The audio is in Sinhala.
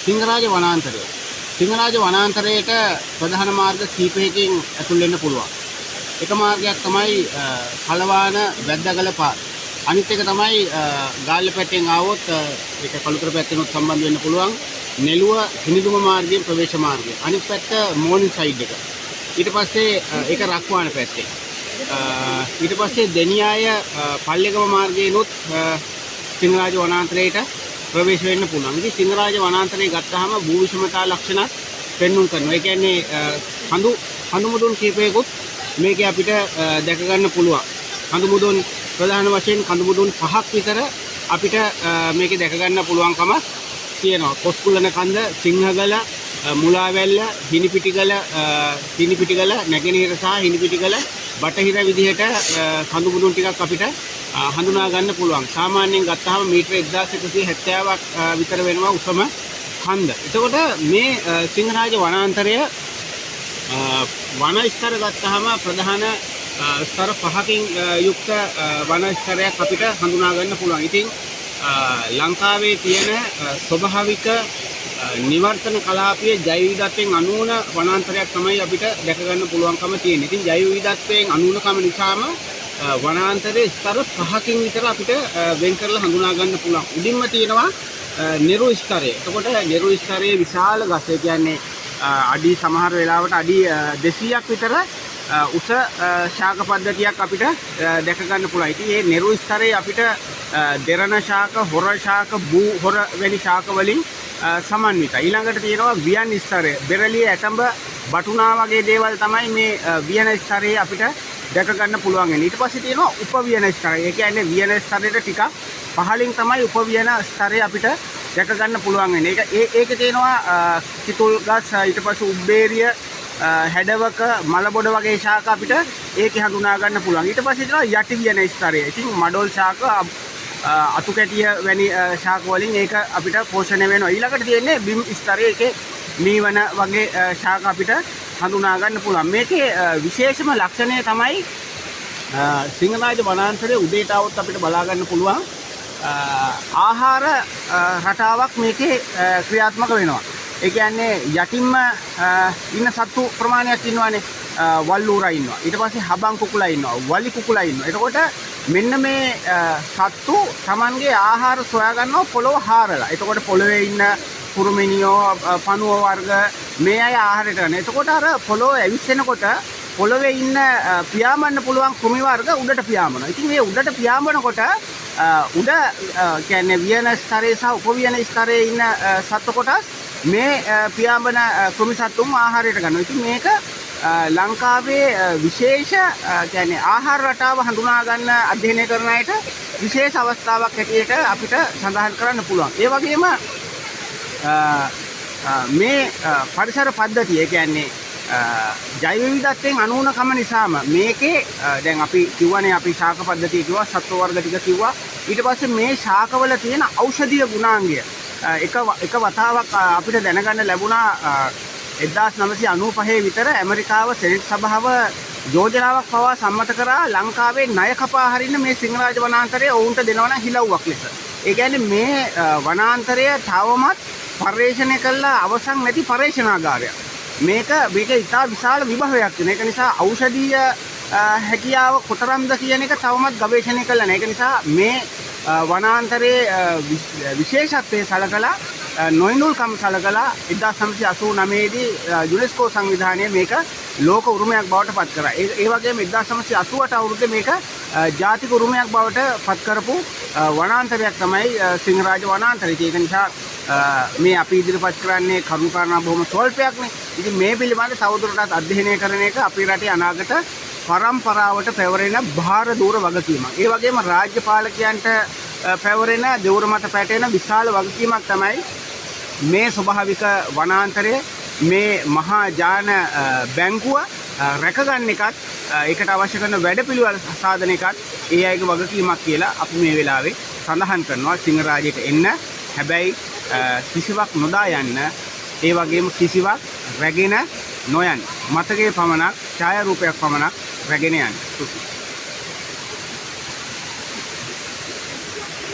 සිංහරාජ වනාන්තරය. සිංහරාජ වනාන්තරයට ප්‍රධාන මාර්ග කීපයකින් ඇතුල් වෙන්න පුළුවන්. එක මාර්ගයක් තමයි කලවාන වැද්දගල පාර. අනිත් එක තමයි ගාල්ල පැත්තෙන් ආවොත් ඒක කළුතර පැත්තෙන්වත් සම්බන්ධ වෙන්න පුළුවන්. නෙළුව හිනිදුම මාර්ගයෙන් ප්‍රවේශ මාර්ගය. අනිත් පැත්ත මෝර්නින් සයිඩ් එක. ඊට පස්සේ ඒක රක්වාන පැත්තේ. ඊට පස්සේ දෙනියාය පල්ලේගම මාර්ගයෙන්ුත් සිංහරාජ වනාන්තරයට ප්‍රවේශ වෙන්න පුළුවන්. ඉතින් සිංහරාජ වනාන්තරය ගත්තාම භූ විෂමතා ලක්ෂණ පෙන්වුම් කරනවා. ඒ කියන්නේ හඳු මුදුන් කීපයකුත් මේකේ අපිට දැක ගන්න පුළුවන්. හඳු මුදුන් ප්‍රධාන වශයෙන් කඳු මුදුන් 5ක් විතර අපිට මේකේ දැක ගන්න පුළුවන්කම තියෙනවා. කොස්කුලන කන්ද, සිංහගල, මුලාවැල්ල, හිනිපිටිගල, නැගෙනහිර සහ හිනිපිටිගල බටහිර විදිහට කඳු මුදුන් ටිකක් අපිට හඳුනා ගන්න පුළුවන්. සාමාන්‍යයෙන් ගත්තාම මීටර 1170ක් විතර වෙනවා උසම කන්ද. එතකොට මේ සිංහරාජ වනාන්තරය වන ස්තර ගත්තාම ප්‍රධාන ස්තර 5කින් යුක්ත වන ස්තරයක් අපිට හඳුනා ගන්න පුළුවන්. ඉතින් ලංකාවේ තියෙන ස්වභාවික නිවර්තන කලාපයේ ජෛව විවිධත්වයෙන් අනූන වනාන්තරයක් තමයි අපිට දැක ගන්න පුළුවන්කම තියෙන්නේ. ඉතින් ජෛව විවිධත්වයෙන් අනූනකම නිසාම වනාන්තරයේ ස්තර 5කින් විතර අපිට වෙන් කරලා හඳුනා ගන්න පුළුවන්. උඩින්ම තියෙනවා නිරු ස්තරය. එතකොට නිරු ස්තරයේ විශාල ගස්, ඒ කියන්නේ අඩි සමහර වෙලාවට අඩි 200ක් විතර උස ශාක පද්ධතියක් අපිට දැක ගන්න පුළුවන්. ඉතින් මේ නිරු ස්තරයේ අපිට දෙරණ ශාක, හොර ශාක, බූ හොර වැනි ශාක වලින් සමන්විතයි. ඊළඟට තියෙනවා වියන් ස්තරය. බෙරළිය, ඇටඹ, බටුනා වගේ දේවල් තමයි මේ වියන ස්තරයේ අපිට දැක ගන්න පුළුවන් වෙන්නේ. ඊට පස්සේ තියෙනවා උපවියන ස්තරය. ඒ කියන්නේ වියන ස්තරයට ටිකක් පහළින් තමයි උපවියන ස්තරය අපිට දැක ගන්න පුළුවන් වෙන්නේ. ඒකේ තියෙනවා කිතුල් ගස්, ඊට පස්සේ උබ්බේරිය, හැඩවක, මලබොඩ වගේ ශාක අපිට ඒකේ හඳුනා ගන්න පුළුවන්. ඊට පස්සේ තියෙනවා යටි වියන ස්තරය. ඉතින් මඩොල් ශාක, අතු කැටිය වැනි ශාක වලින් ඒක අපිට පෝෂණය වෙනවා. ඊළඟට තියෙන්නේ බිම් ස්තරය. ඒකේ මීවන වගේ ශාක අපිට හඳුනා ගන්න පුළුවන්. මේකේ විශේෂම ලක්ෂණය තමයි සිංහරාජ වනාන්තරයේ උදේට આવොත් අපිට බලා ගන්න පුළුවන් ආහාර රටාවක් මේකේ ක්‍රියාත්මක වෙනවා. ඒ කියන්නේ යටින්ම ඉන්න සත්තු ප්‍රමාණයක් ඉන්නවානේ. වල්ලූරා ඉන්නවා. ඊට පස්සේ හබන් කුකුලා ඉන්නවා. වලි කුකුලා ඉන්නවා. එතකොට මෙන්න මේ සත්තු Tamanගේ ආහාර සොයා ගන්නවා පොළොව හාරලා. එතකොට පොළොවේ ඉන්න කුරුමිනියෝ, පණුව වර්ග මේ අය ආහාරයට ගන්න. එතකොට අර පොළොව ඇවිස්සෙනකොට පොළොවේ ඉන්න පියාඹන්න පුළුවන් කෘමි වර්ග උඩට පියාඹනවා. ඉතින් මේ උඩට පියාඹනකොට උඩ කියන්නේ වියන ස්තරයේ සහ උපවියන ස්තරයේ ඉන්න සත්තු කොටස් මේ පියාඹන කෘමි සත්තුන් ආහාරයට ගන්නවා. ඉතින් මේක ලංකාවේ විශේෂ කියන්නේ ආහාර රටාව හඳුනා ගන්න අධ්‍යයනය කරන අයට විශේෂ අවස්ථාවක් හැටියට අපිට සඳහන් කරන්න පුළුවන්. ඒ වගේම මේ පරිසර පද්ධතිය, ඒ කියන්නේ ජෛව විවිධත්වයෙන් අනූනකම නිසාම මේකේ දැන් අපි කිව්වනේ, අපි ශාක පද්ධතිය කිව්වා, සත්ව වර්ග ටික කිව්වා. ඊට පස්සේ මේ ශාකවල තියෙන ඖෂධීය ගුණාංගය එක වතාවක් අපිට දැනගන්න ලැබුණා 1995 විතර ඇමරිකාව සෙනෙට් සභාව යෝජනාවක් පවා සම්මත කරා ලංකාවේ ණය කපා හරින්න මේ සිංහරාජ වනාන්තරය ඔවුන්ට දෙනවන හිලව්වක් ලෙස. ඒ කියන්නේ මේ වනාන්තරය තවමත් පර්යේෂණය කළා අවසන් නැති පර්යේෂණාගාරයක්. මේක ඉතා විශාල විභවයක් වෙන. ඒක නිසා ඖෂධීය හැකියාව කොතරම්ද කියන එක තවමත් ගවේෂණය කළා නැහැ. ඒක නිසා මේ වනාන්තරයේ විශේෂත්වයේ සලකලා නොයිනුල්කම් සලකලා 1989 දී යුනෙස්කෝ සංවිධානය මේක ලෝක උරුමයක් බවට පත් කරා. ඒ වගේම 1988 අවුරුද්දේ මේක ජාතික උරුමයක් බවට පත් කරපු වනාන්තරයක් තමයි සිංහරාජ වනාන්තරය. ඒක නිසා මේ අපි ඉදිරිපත් කරන්නේ කරුණාකාරණා බොහොම ස්වල්පයක්නේ. ඉතින් මේ පිළිබඳ තවදුරටත් අධ්‍යයනය කරන එක අපේ රටේ අනාගත පරම්පරාවට පැවරෙන භාර දූර වගකීමක්. ඒ වගේම රාජ්‍ය පාලකයන්ට පැවරෙන දෙවුර මත පැටෙන විශාල වගකීමක් තමයි මේ ස්වභාවික වනාන්තරය, මේ මහා ජාන බැංකුව රැකගන්න එකත්, ඒකට අවශ්‍ය කරන වැඩපිළිවෙල සාධන එකත් ඒ අයගේ වගකීමක් කියලා අපි මේ වෙලාවේ සඳහන් කරනවා. සිංහරාජයට එන්න, හැබැයි කිසිවක් නොදා යන්න, ඒ වගේම කිසිවක් රැගෙන නොයන්න. මතකයේ පමණක්, ඡායාරූපයක් පමණක් රැගෙන යන්න.